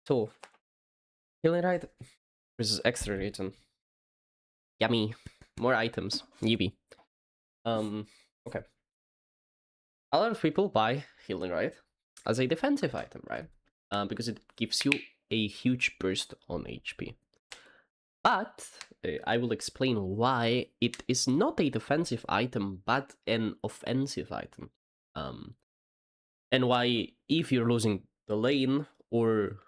So, healing rite versus extra regen. Yummy. More items. Yippee. Okay. A lot of people buy healing rite as a defensive item, right? Because it gives you a huge burst on HP. But I will explain why it is not a defensive item, but an offensive item. And why, if you're losing the lane or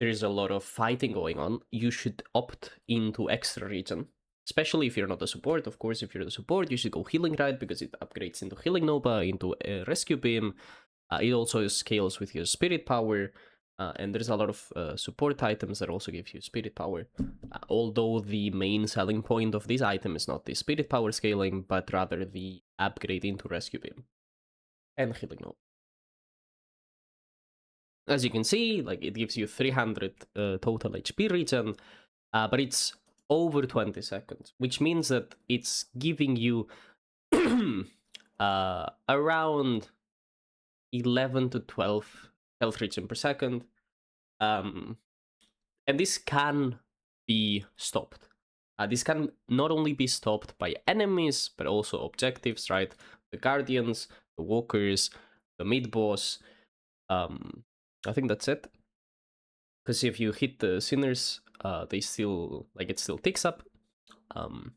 there's a lot of fighting going on, you should opt into extra regen. Especially if you're not a support, of course. If you're the support, you should go healing rite because it upgrades into healing nova, into rescue beam. It also scales with your spirit power. And there's a lot of support items that also give you spirit power. Although the main selling point of this item is not the spirit power scaling, but rather the upgrade into rescue beam and healing nova. As you can see, like it gives you 300 total HP regen, but it's over 20 seconds, which means that it's giving you around 11 to 12 health regen per second. And this can be stopped. This can not only be stopped by enemies, but also objectives, right? The guardians, the walkers, the mid-boss. I think that's it. Because if you hit the sinners, they still, like, it still ticks up. So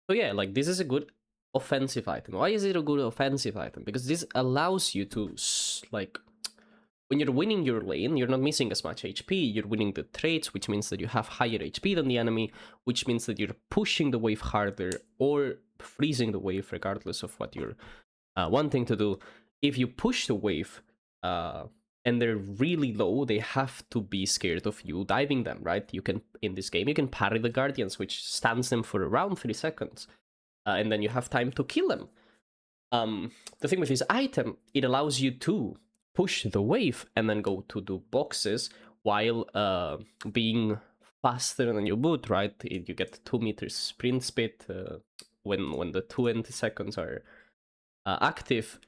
yeah, like, this is a good offensive item. Why is it a good offensive item? Because this allows you to, like, when you're winning your lane, you're not missing as much HP, you're winning the traits, which means that you have higher HP than the enemy, which means that you're pushing the wave harder or freezing the wave, regardless of what you're wanting to do. If you push the wave and they're really low, they have to be scared of you diving them, right? You can, in this game, you can parry the guardians, which stands them for around 3 seconds, and then you have time to kill them. The thing with this item, it allows you to push the wave and then go to do boxes while being faster than your boot, right? You get 2 meters sprint speed when the 20 seconds are active.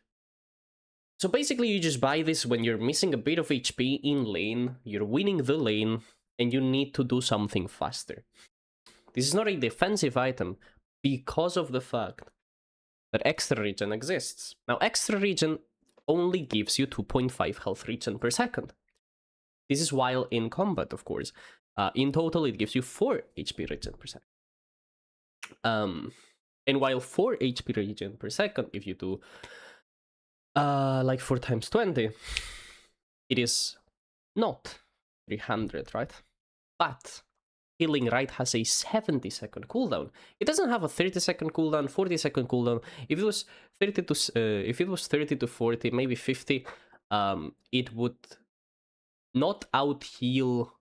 So basically you just buy this when you're missing a bit of HP in lane, you're winning the lane, and you need to do something faster. This is not a defensive item because of the fact that extra regen exists. Now, extra regen only gives you 2.5 health regen per second. This is while in combat, of course. In total, it gives you 4 HP regen per second. And while 4 HP regen per second, if you do like 4 times 20, it is not 300, right? But healing rite has a 70-second cooldown. It doesn't have a 30-second cooldown, 40-second cooldown. If it was 30 to 40, maybe 50, it would not out heal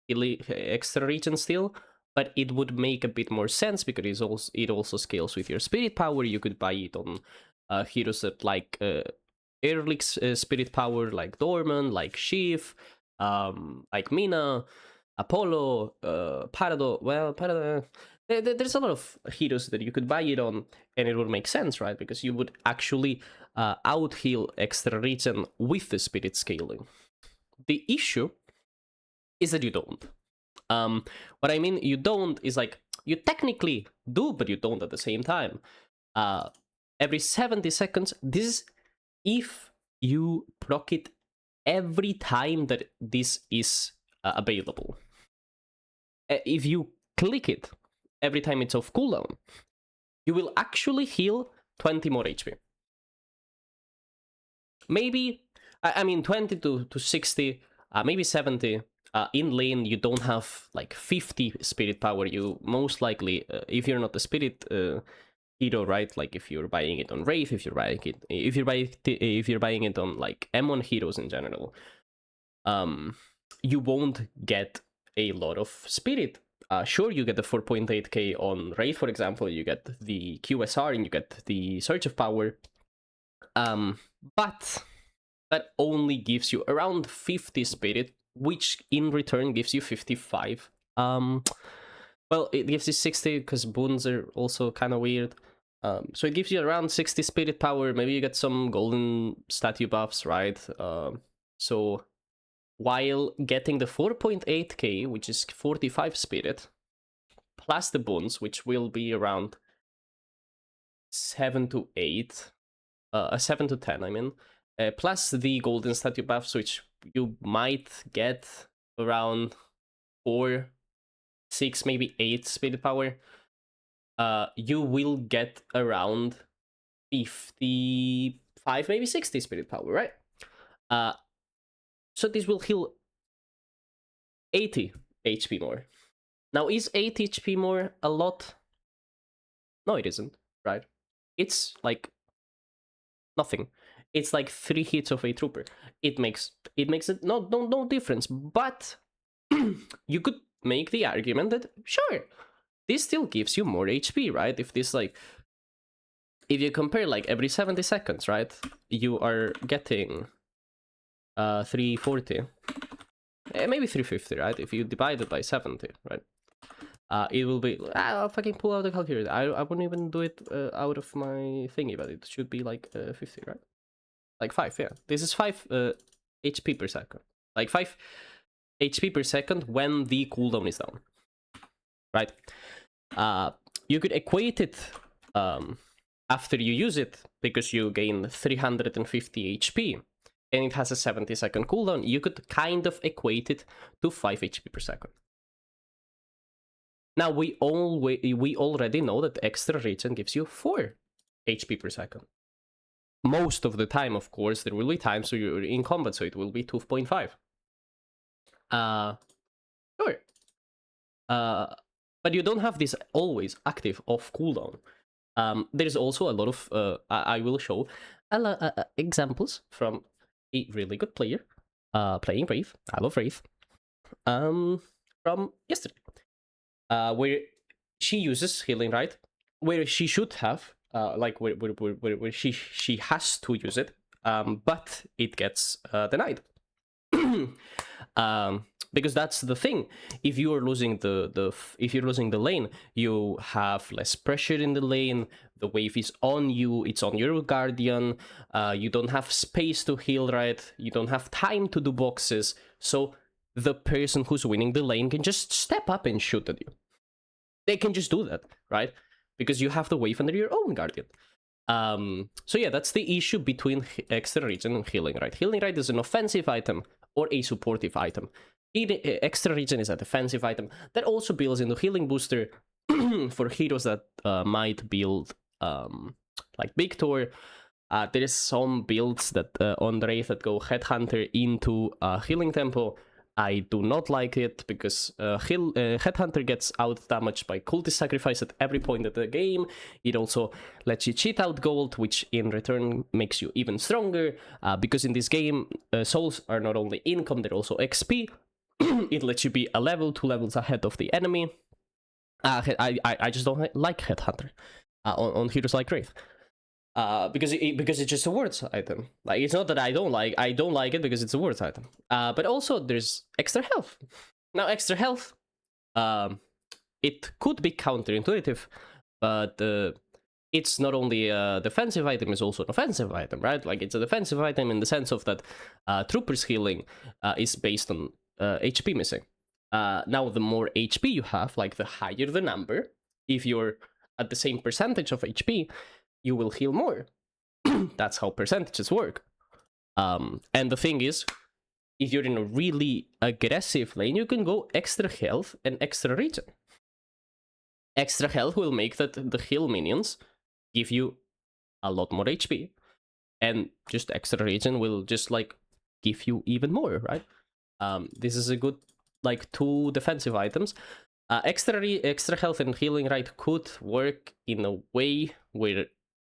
extra regen still, but it would make a bit more sense because it also scales with your spirit power. You could buy it on heroes that like Ehrlich's spirit power, like Dorman, like Sheaf, like Mina, Apollo, Parado. Well, Parado. There's a lot of heroes that you could buy it on, and it would make sense, right? Because you would actually out heal extra regen with the spirit scaling. The issue is that you don't. What I mean, you don't is like you technically do, but you don't at the same time. Every 70 seconds, this is if you proc it every time that this is available. If you click it every time it's off cooldown, you will actually heal 20 more HP. Maybe, I mean 20 to 60, maybe 70. In lane, you don't have like 50 spirit power. You most likely, if you're not a spirit hero, right? Like if you're buying it on Wraith, if you're buying it on like M1 heroes in general, you won't get a lot of spirit. Sure, you get the 4.8k on Wraith, for example. You get the QSR and you get the Surge of Power. But that only gives you around 50 spirit, which in return gives you 55. Well, it gives you 60 because boons are also kind of weird. So it gives you around 60 spirit power. Maybe you get some golden statue buffs, right? So while getting the 4.8k, which is 45 spirit, plus the boons, which will be around 7 to 8, 7 to 10, I mean, plus the golden statue buffs, which you might get around 4, 6, maybe 8 spirit power, you will get around 55, maybe 60 spirit power, right? So this will heal 80 HP more. Now, is 8 HP more a lot? No, it isn't, right? It's like nothing. It's like 3 hits of a trooper. It makes it no difference. But you could make the argument that sure, this still gives you more HP, right? If this like, if you compare like every 70 seconds, right, you are getting 340, maybe 350, right? If you divide it by 70, right? It will be, I'll fucking pull out the calculator. I wouldn't even do it out of my thingy, but it should be like 50, right? Like 5, yeah. This is 5 HP per second. Like 5 HP per second when the cooldown is down, right? You could equate it after you use it, because you gain 350 HP and it has a 70-second cooldown. You could kind of equate it to 5 HP per second. Now, we already know that extra regen gives you 4 HP per second. Most of the time, of course, there will be times where you're in combat, so it will be 2.5. Sure. But you don't have this always active off cooldown. There's also a lot of, I will show examples from a really good player playing Wraith. I love Wraith. From yesterday. Where she uses healing, right? Where she should have, like where she has to use it, but it gets denied. Because that's the thing. If you are losing if you're losing the lane, you have less pressure in the lane. The wave is on you. It's on your guardian. You don't have space to heal, right? You don't have time to do boxes. So the person who's winning the lane can just step up and shoot at you. They can just do that, right? Because you have the wave under your own guardian. So yeah, that's the issue between extra regen and healing right. Healing right is an offensive item or a supportive item. Extra regen is a defensive item that also builds into healing booster for heroes that might build like Victor. There is some builds that on the Wraith that go Headhunter into Healing Tempo. I do not like it because Headhunter gets out damaged by Cultist Sacrifice at every point of the game. It also lets you cheat out gold, which in return makes you even stronger. Because in this game, souls are not only income, they're also XP. It lets you be a level, 2 levels ahead of the enemy. I just don't like Headhunter on heroes like Wraith. Because it's just a words item. Like, it's not that I don't like it because it's a words item. But also there's extra health. Now, extra health, it could be counterintuitive, but it's not only a defensive item, it's also an offensive item, right? Like, it's a defensive item in the sense of that Trooper's healing is based on HP missing. Now, the more HP you have, like the higher the number, if you're at the same percentage of HP, you will heal more. That's how percentages work. And the thing is, if you're in a really aggressive lane, you can go extra health and extra regen. Extra health will make that the heal minions give you a lot more HP, and just extra regen will just like give you even more, right? This is a good like 2 defensive items. Extra health and healing right could work in a way where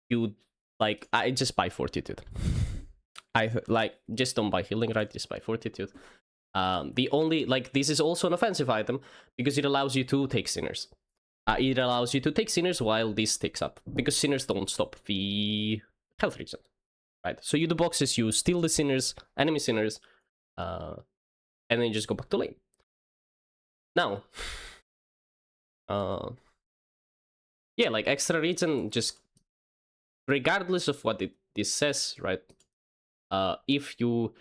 you like, I just buy Fortitude. Just don't buy healing right, just buy Fortitude. The only, like, this is also an offensive item because it allows you to take sinners. It allows you to take sinners while this takes up, because sinners don't stop the health regen, right? So you do boxes, you steal the sinners, enemy sinners, and then you just go back to lane. Now, yeah, like extra regen, just regardless of what this says, right? If you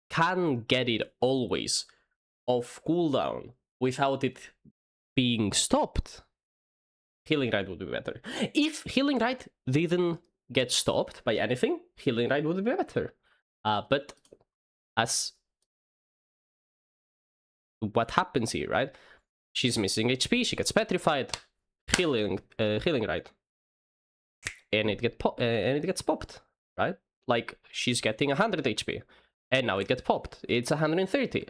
can get it always off cooldown without it being stopped, Healing Rite would be better. If Healing Rite didn't get stopped by anything, Healing Rite would be better. But as what happens here, right? She's missing HP, she gets petrified, Healing Rite, and it gets popped, right? Like she's getting 100 HP, and now it gets popped. It's 130.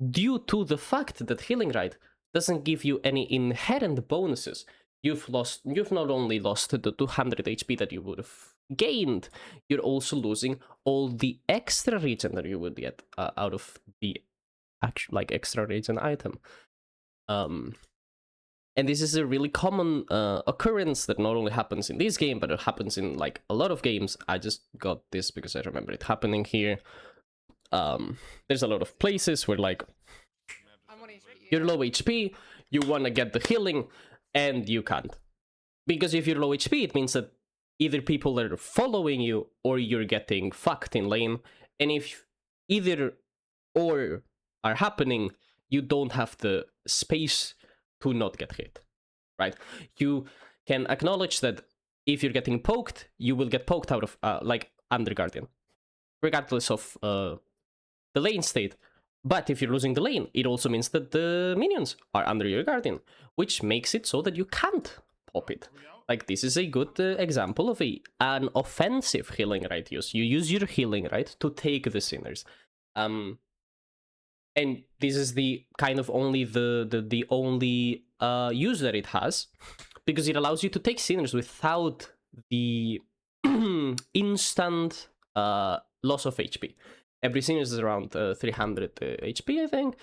Due to the fact that Healing Rite doesn't give you any inherent bonuses, you've not only lost the 200 HP that you would have gained, you're also losing all the extra regen that you would get out of the actual extra regen item. And this is a really common occurrence that not only happens in this game, but it happens in a lot of games. I just got this because I remember it happening here. There's a lot of places where you're low HP, you want to get the healing, and you can't. Because if you're low HP, it means that either people are following you or you're getting fucked in lane. And if either or are happening, you don't have the space to not get hit, right? You can acknowledge that if you're getting poked, you will get poked out of, Under Guardian, regardless of the lane state. But if you're losing the lane, it also means that the minions are under your Guardian, which makes it so that you can't pop it. This is a good example of an offensive Healing Rite use. You use your Healing Rite to take the sinners. And this is the kind of only the only use that it has, because it allows you to take sinners without the instant loss of HP. Every sinner is around 300 HP, I think,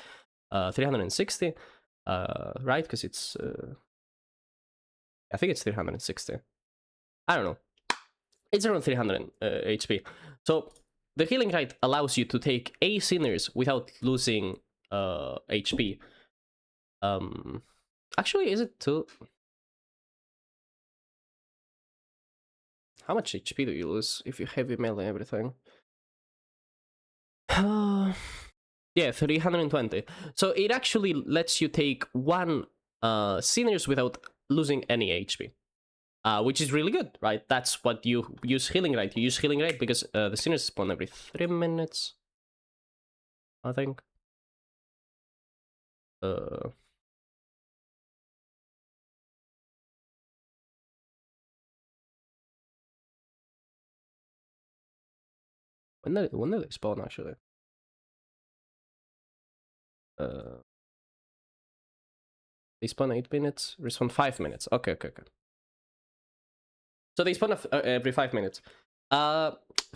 360, right? Because it's, I think it's 360. I don't know. It's around 300 HP. So the Healing Rite allows you to take a sinners without losing HP. Actually, is it too? How much HP do you lose if you heavy melee everything? Yeah, 320. So it actually lets you take one sinners without losing any HP. Which is really good, right? That's what you use Healing Rite. You use Healing Rite because the sinners spawn every 3 minutes, I think. When do they spawn, actually? They spawn 8 minutes, respawn 5 minutes. Okay. So they spawn every 5 minutes.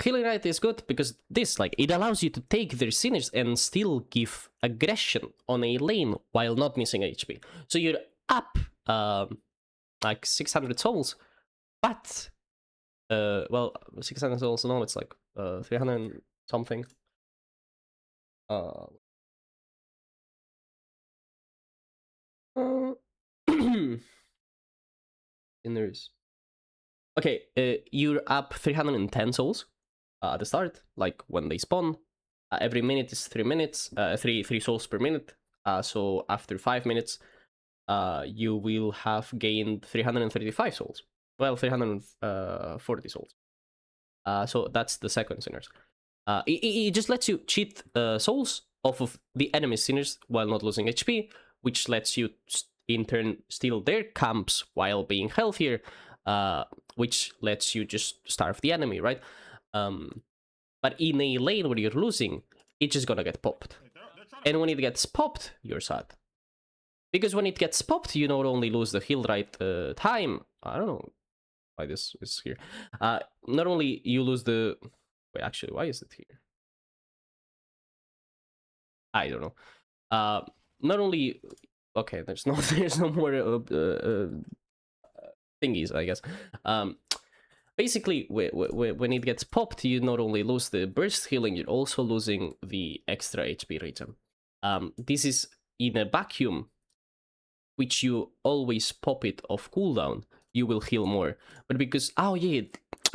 Healing Rite is good because this, it allows you to take their sinners and still give aggression on a lane while not missing HP. So you're up 600 souls, but 600 souls, no, it's 300 something. Sinners. Okay, you're up 310 souls at the start, when they spawn. Every minute is 3 minutes, 3 souls per minute. So after 5 minutes, you will have gained 335 souls. Well, 340 souls. So that's the second sinners. It just lets you cheat souls off of the enemy sinners while not losing HP, which lets you in turn steal their camps while being healthier. Which lets you just starve the enemy, right? But in a lane where you're losing, it's just gonna get popped. And when it gets popped, you're sad. Because when it gets popped, you not only lose the Heal Rite time, I don't know why this is here. Not only you lose the... Wait, actually, why is it here? I don't know. Not only... Okay, there's no more... thingies, I guess. Basically, when it gets popped, you not only lose the burst healing, you're also losing the extra HP regen. This is in a vacuum, which you always pop it off cooldown, you will heal more. But because,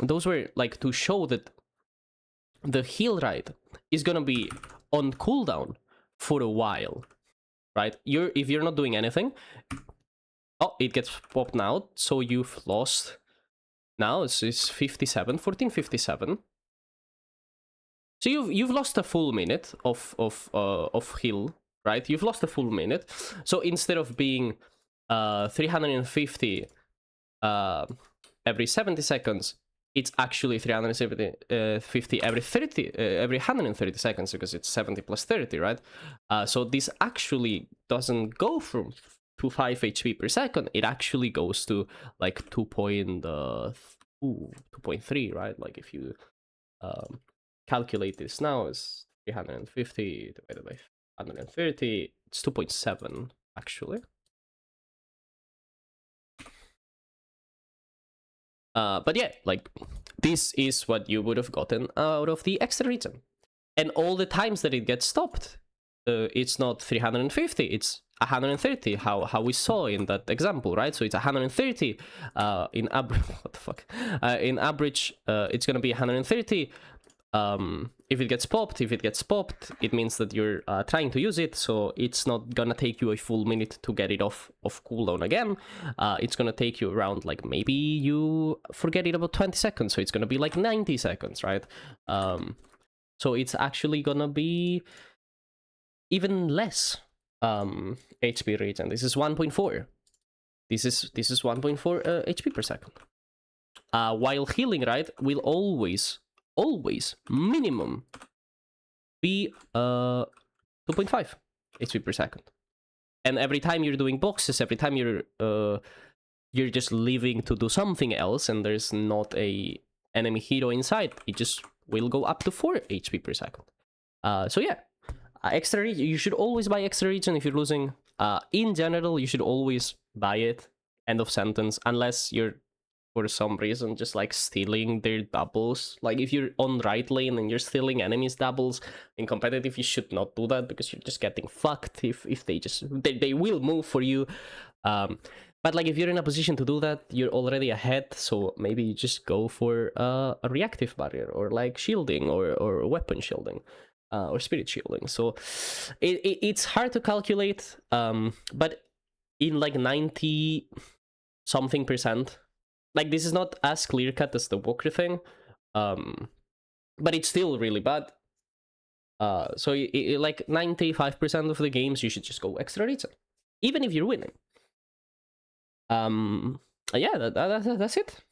those were to show that the Heal Rite is gonna be on cooldown for a while, right? If you're not doing anything, oh, it gets popped now, so you've lost. Now it's 57, 1457. So you've lost a full minute of heal, right? You've lost a full minute. So instead of being 350 every 70 seconds, it's actually 350 every 130 seconds, because it's 70 plus 30, right? So this actually doesn't go from to 5 HP per second. It actually goes to like 2.3, right? Like if you calculate this now, is 350 divided by 130, it's 2.7 actually. But yeah, like this is what you would have gotten out of the extra regen. And all the times that it gets stopped, it's not 350, it's 130, how we saw in that example, right? So it's 130 in average. What the fuck? In average, it's gonna be 130. If it gets popped, it means that you're trying to use it, so it's not gonna take you a full minute to get it off of cooldown again. It's gonna take you around, like, maybe you forget it about 20 seconds, so it's gonna be like 90 seconds, right? So it's actually gonna be even less HP regen. This is 1.4. This is 1.4 HP per second. While healing, right, will always minimum be 2.5 HP per second. And every time you're doing boxes, every time you're just leaving to do something else and there's not a enemy hero inside, it just will go up to 4 HP per second. So yeah, extra regen, you should always buy extra regen if you're losing. In general, you should always buy it. End of sentence. Unless you're, for some reason, just like stealing their doubles. Like if you're on right lane and you're stealing enemies' doubles in competitive, you should not do that, because you're just getting fucked if they will move for you. But like if you're in a position to do that, you're already ahead, so maybe you just go for a reactive barrier, or like shielding, or weapon shielding, or spirit shielding. So it's hard to calculate, but in like 90 something percent, like this is not as clear cut as the Walker thing, but it's still really bad. So like 95% of the games you should just go extra regen, even if you're winning. Yeah, that's it.